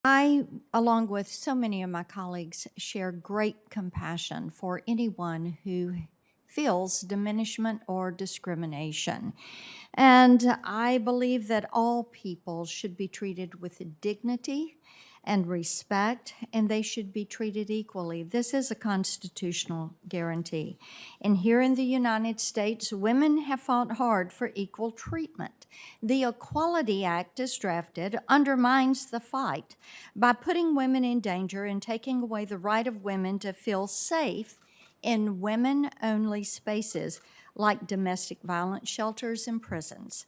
I, along with so many of my colleagues, share great compassion for anyone who feels diminishment or discrimination. And I believe that all people should be treated with dignity and respect, and they should be treated equally. This is a constitutional guarantee. And here in the United States, women have fought hard for equal treatment. The Equality Act, as drafted, undermines the fight by putting women in danger and taking away the right of women to feel safe in women-only spaces like domestic violence shelters and prisons.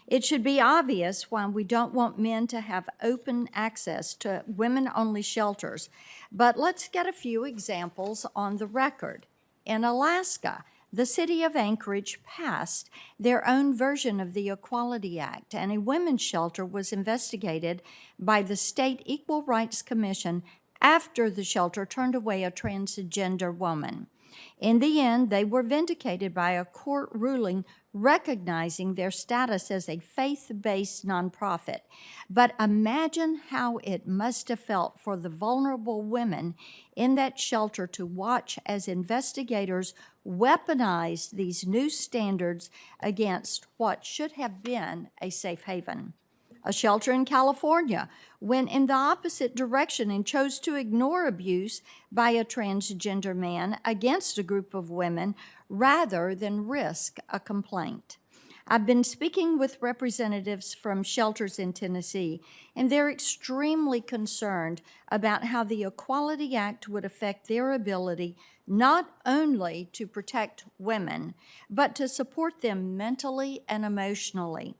It should be obvious why we don't want men to have open access to women-only shelters, but let's get a few examples on the record. In Alaska, the city of Anchorage passed their own version of the Equality Act, and a women's shelter was investigated by the State Equal Rights Commission after the shelter turned away a transgender woman. In the end, they were vindicated by a court ruling recognizing their status as a faith-based nonprofit. But imagine how it must have felt for the vulnerable women in that shelter to watch as investigators weaponized these new standards against what should have been a safe haven. A shelter in California went in the opposite direction and chose to ignore abuse by a transgender man against a group of women rather than risk a complaint. I've been speaking with representatives from shelters in Tennessee, and they're extremely concerned about how the Equality Act would affect their ability not only to protect women, but to support them mentally and emotionally.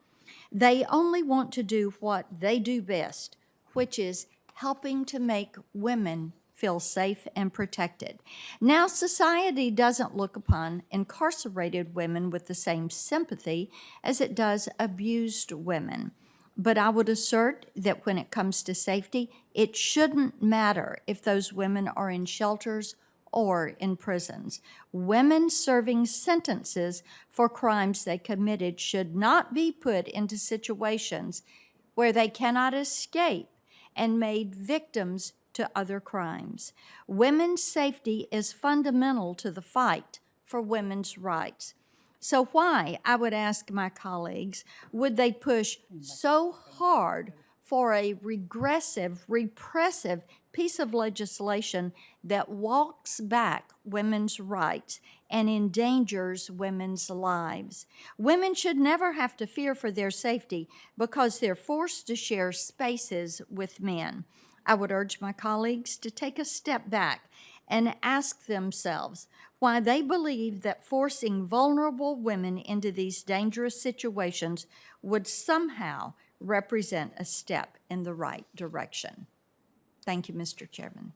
They only want to do what they do best, which is helping to make women feel safe and protected. Now, society doesn't look upon incarcerated women with the same sympathy as it does abused women. But I would assert that when it comes to safety, it shouldn't matter if those women are in shelters or in prisons. Women serving sentences for crimes they committed should not be put into situations where they cannot escape and made victims to other crimes. Women's safety is fundamental to the fight for women's rights. So why, I would ask my colleagues, would they push so hard for a regressive, repressive piece of legislation that walks back women's rights and endangers women's lives? Women should never have to fear for their safety because they're forced to share spaces with men. I would urge my colleagues to take a step back and ask themselves why they believe that forcing vulnerable women into these dangerous situations would somehow represent a step in the right direction. Thank you, Mr. Chairman.